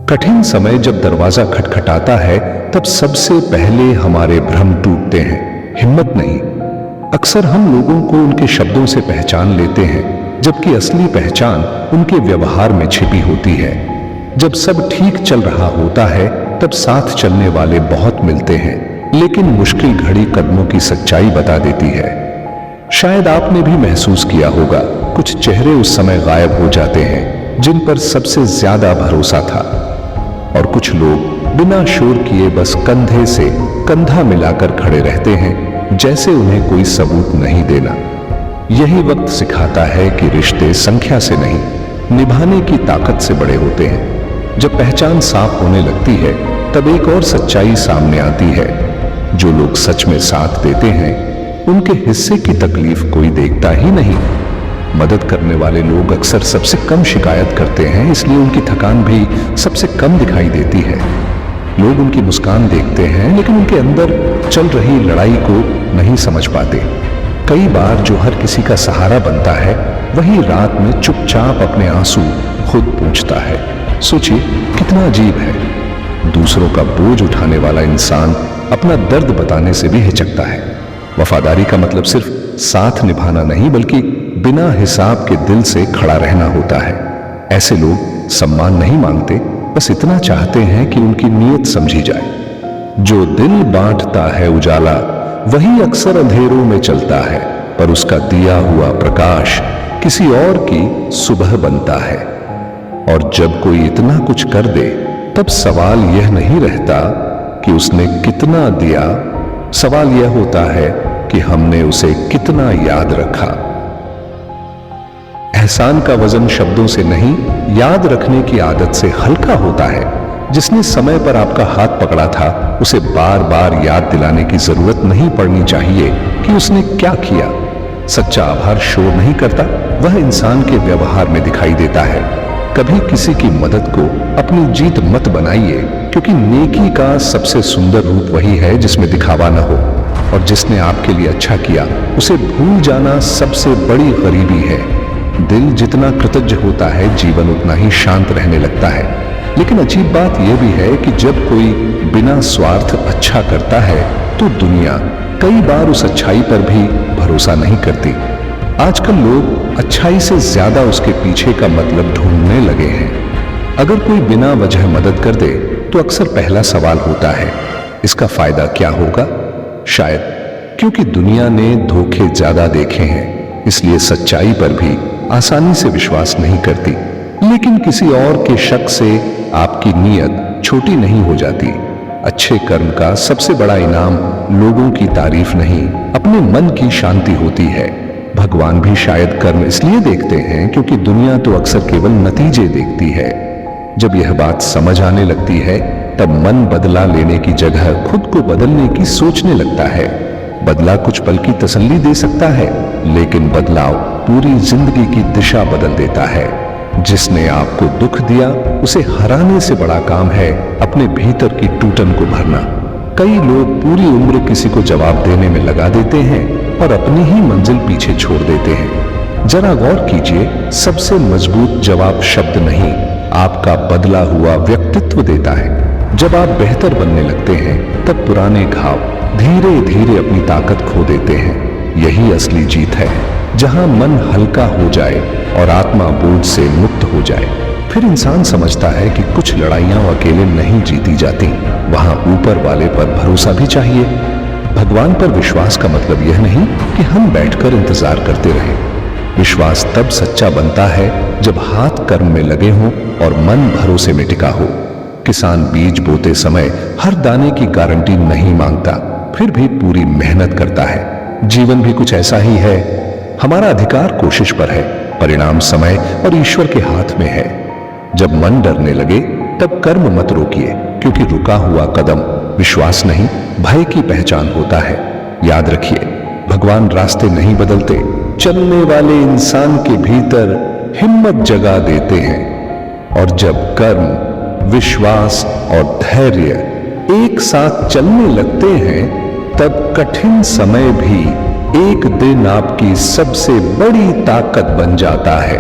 कठिन समय जब दरवाजा खटखटाता है तब सबसे पहले हमारे भ्रम टूटते हैं, हिम्मत नहीं। अक्सर हम लोगों को उनके शब्दों से पहचान लेते हैं, जबकि असली पहचान उनके व्यवहार में छिपी होती है। जब सब ठीक चल रहा होता है तब साथ चलने वाले बहुत मिलते हैं, लेकिन मुश्किल घड़ी कदमों की सच्चाई बता देती है। शायद आपने भी महसूस किया होगा, कुछ चेहरे उस समय गायब हो जाते हैं जिन पर सबसे ज्यादा भरोसा था, और कुछ लोग बिना शोर किए बस कंधे से कंधा मिलाकर खड़े रहते हैं, जैसे उन्हें कोई सबूत नहीं देना। यही वक्त सिखाता है कि रिश्ते संख्या से नहीं, निभाने की ताकत से बड़े होते हैं। जब पहचान साफ होने लगती है तब एक और सच्चाई सामने आती है। जो लोग सच में साथ देते हैं उनके हिस्से की तकलीफ कोई देखता ही नहीं। मदद करने वाले लोग अक्सर सबसे कम शिकायत करते हैं, इसलिए उनकी थकान भी सबसे कम दिखाई देती है। लोग उनकी मुस्कान देखते हैं लेकिन उनके अंदर चल रही लड़ाई को नहीं समझ पाते। कई बार जो हर किसी का सहारा बनता है वही रात में चुपचाप अपने आंसू खुद पूंछता है। सोचिए कितना अजीब है, दूसरों का बोझ उठाने वाला इंसान अपना दर्द बताने से भी हिचकता है। वफादारी का मतलब सिर्फ साथ निभाना नहीं, बल्कि बिना हिसाब के दिल से खड़ा रहना होता है। ऐसे लोग सम्मान नहीं मांगते, बस इतना चाहते हैं कि उनकी नीयत समझी जाए। जो दिल बांटता है उजाला वही अक्सर अंधेरों में चलता है, पर उसका दिया हुआ प्रकाश किसी और की सुबह बनता है। और जब कोई इतना कुछ कर दे तब सवाल यह नहीं रहता कि उसने कितना दिया, सवाल यह होता है कि हमने उसे कितना याद रखा। एहसान का वजन शब्दों से नहीं, याद रखने की आदत से हल्का होता है। जिसने समय पर आपका हाथ पकड़ा था उसे बार बार याद दिलाने की जरूरत नहीं पड़नी चाहिए कि उसने क्या किया। सच्चा आभार शोर नहीं करता, वह इंसान के व्यवहार में दिखाई देता है। कभी किसी की मदद को अपनी जीत मत बनाइए, क्योंकि नेकी का सबसे सुंदर रूप वही है जिसमें दिखावा न हो। और जिसने आपके लिए अच्छा किया उसे भूल जाना सबसे बड़ी गरीबी है। दिल जितना कृतज्ञ होता है जीवन उतना ही शांत रहने लगता है। लेकिन अजीब बात यह भी है कि जब कोई बिना स्वार्थ अच्छा करता है तो दुनिया कई बार उस अच्छाई पर भी भरोसा नहीं करती। आजकल लोग अच्छाई से ज्यादा उसके पीछे का मतलब ढूंढने लगे हैं। अगर कोई बिना वजह मदद कर दे तो अक्सर पहला सवाल होता है, इसका फायदा क्या होगा? शायद क्योंकि दुनिया ने धोखे ज्यादा देखे हैं, इसलिए सच्चाई पर भी आसानी से विश्वास नहीं करती। लेकिन किसी और के शक से आपकी नीयत छोटी नहीं हो जाती। अच्छे कर्म का सबसे बड़ा इनाम लोगों की तारीफ नहीं, अपने मन की शांति होती है। भगवान भी शायद कर्म इसलिए देखते हैं क्योंकि दुनिया तो अक्सर केवल नतीजे देखती है। जब यह बात समझ आने लगती है तब मन बदला लेने की जगह खुद को बदलने की सोचने लगता है। बदला कुछ पल की तसल्ली दे सकता है, लेकिन बदलाव पूरी जिंदगी की दिशा बदल देता है। जिसने आपको दुख दिया उसे हराने से बड़ा काम है अपने भीतर की टूटन को भरना। कई लोग पूरी उम्र किसी को जवाब देने में लगा देते हैं और अपनी ही मंजिल पीछे छोड़ देते हैं। जरा गौर कीजिए, सबसे मजबूत जवाब शब्द नहीं, आपका बदला हुआ व्यक्तित्व देता है। जब आप बेहतर बनने लगते हैं तब पुराने घाव धीरे धीरे अपनी ताकत खो देते हैं। यही असली जीत है, जहां मन हल्का हो जाए और आत्मा बोझ से मुक्त हो जाए। फिर इंसान समझता है कि कुछ लड़ाइयां अकेले नहीं जीती जाती, वहां ऊपर वाले पर भरोसा भी चाहिए। भगवान पर विश्वास का मतलब यह नहीं कि हम बैठकर इंतजार करते रहें। विश्वास तब सच्चा बनता है जब हाथ कर्म में लगे हों और मन भरोसे में टिका हो। किसान बीज बोते समय हर दाने की गारंटी नहीं मांगता, फिर भी पूरी मेहनत करता है। जीवन भी कुछ ऐसा ही है। हमारा अधिकार कोशिश पर है, परिणाम समय और ईश्वर के हाथ में है। जब मन डरने लगे तब कर्म मत रोकिए, क्योंकि रुका हुआ कदम विश्वास नहीं, भय की पहचान होता है। याद रखिए, भगवान रास्ते नहीं बदलते, चलने वाले इंसान के भीतर हिम्मत जगा देते हैं। और जब कर्म, विश्वास और धैर्य एक साथ चलने लगते हैं तब कठिन समय भी एक दिन आपकी सबसे बड़ी ताकत बन जाता है।